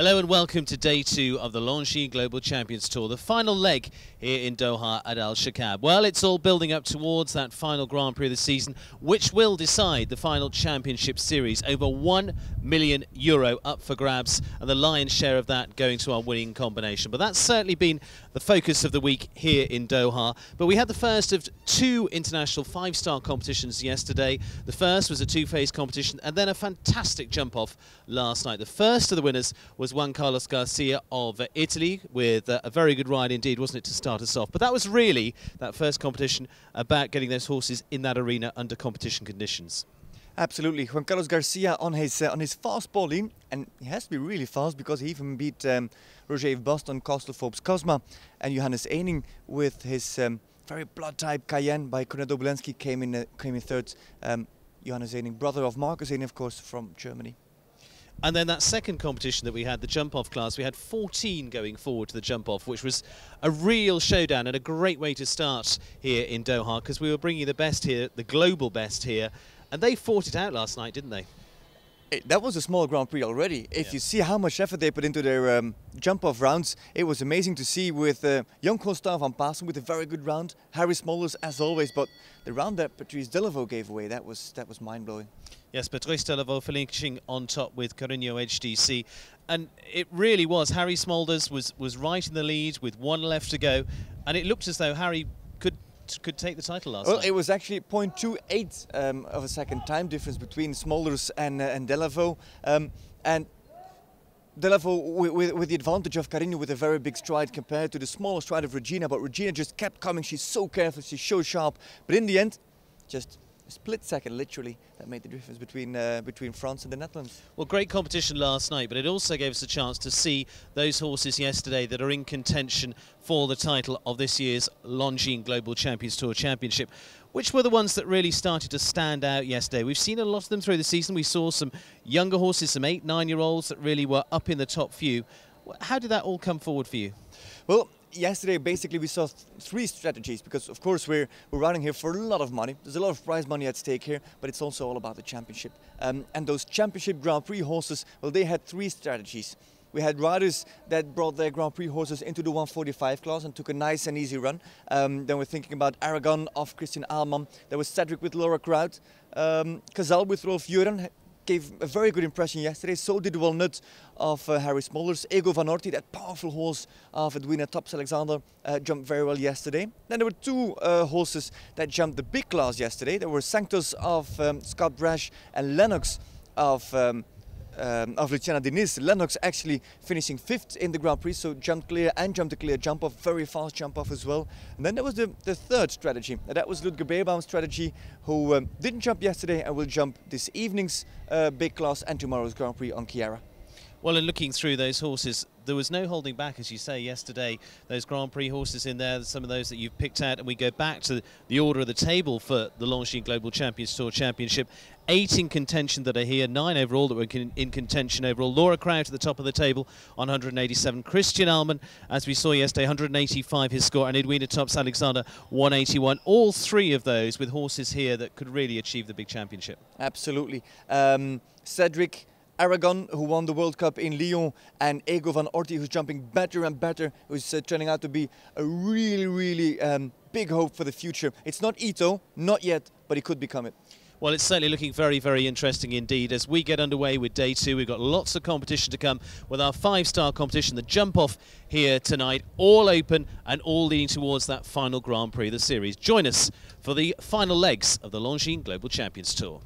Hello and welcome to day 2 of the Longines Global Champions Tour, the final leg here in Doha at Al Shakab. Well, it's all building up towards that final Grand Prix of the season, which will decide the final championship series. Over €1 million up for grabs, and the lion's share of that going to our winning combination. But that's certainly been the focus of the week here in Doha. But we had the first of 2 international 5-star competitions yesterday. The first was a 2-phase competition, and then a fantastic jump-off last night. The first of the winners was Juan Carlos Garcia of Italy, with a very good ride indeed, wasn't it, to start us off. But that was really, that first competition, about getting those horses in that arena under competition conditions. Absolutely. Juan Carlos Garcia on his fast bowling, and he has to be really fast because he even beat Roger Boston, Castelforbes Cosma, and Johannes Eining with his very blood-type Cayenne by Cornado Bolensky came in third. Johannes Eining, brother of Marcus Eining, of course, from Germany. And then that second competition that we had, the jump-off class, we had 14 going forward to the jump-off, which was a real showdown and a great way to start here in Doha, because we were bringing the best here, the global best here, and they fought it out last night, didn't they? That was a small Grand Prix already. If you see how much effort they put into their jump-off rounds, it was amazing to see with Jan Constant van Pasen with a very good round, Harry Smolders as always, but the round that Patrice Delaveau gave away, that was mind-blowing. Yes, Patrice Delaveau finishing on top with Carreño HDC, and it really was. Harry Smolders was right in the lead with 1 left to go, and it looked as though Harry could take the title last night. Well, it was actually 0.28 of a second time difference between Smolders and Delaveau. And Delaveau with the advantage of Carreño with a very big stride compared to the smaller stride of Regina, but Regina just kept coming. She's so careful, she's so sharp. But in the end, just a split second, literally, that made the difference between France and the Netherlands. Well, great competition last night, but it also gave us a chance to see those horses yesterday that are in contention for the title of this year's Longines Global Champions Tour Championship, which were the ones that really started to stand out yesterday. We've seen a lot of them through the season. We saw some younger horses, some 8-, 9-year-olds that really were up in the top few. How did that all come forward for you? Well, yesterday, basically, we saw 3 strategies because, of course, we're riding here for a lot of money. There's a lot of prize money at stake here, but it's also all about the championship. And those championship Grand Prix horses, well, they had 3 strategies. We had riders that brought their Grand Prix horses into the 145 class and took a nice and easy run. Then we're thinking about Aragon of Christian Ahlmann. There was Cedric with Laura Kraut. Cazal with Rolf Juren gave a very good impression yesterday. So did Walnut of Harry Smolders. Ego van Orti, that powerful horse of Edwina Tops Alexander, jumped very well yesterday. Then there were 2 horses that jumped the big class yesterday. There were Sanctus of Scott Brash and Lennox of Luciana Diniz. Lennox actually finishing 5th in the Grand Prix, so jumped clear and jumped a clear jump off, very fast jump off as well. And then there was the 3rd strategy, and that was Ludger Beerbaum's strategy, who didn't jump yesterday and will jump this evening's big class and tomorrow's Grand Prix on Chiara. Well, and looking through those horses, there was no holding back, as you say, yesterday. Those Grand Prix horses in there, some of those that you've picked out, and we go back to the order of the table for the Longines Global Champions Tour Championship. 8 in contention that are here, 9 overall that were in contention overall. Laura Kraut at the top of the table on 187. Christian Ahlmann, as we saw yesterday, 185 his score, and Edwina Tops Alexander 181. All 3 of those with horses here that could really achieve the big championship. Absolutely. Cedric Aragon, who won the World Cup in Lyon, and Ego van Orti, who's jumping better and better, who's turning out to be a really big hope for the future. It's not Ito, not yet, but he could become it. Well, it's certainly looking very interesting indeed. As we get underway with day 2, we've got lots of competition to come with our 5-star competition, the jump-off here tonight, all open and all leading towards that final Grand Prix of the series. Join us for the final legs of the Longines Global Champions Tour.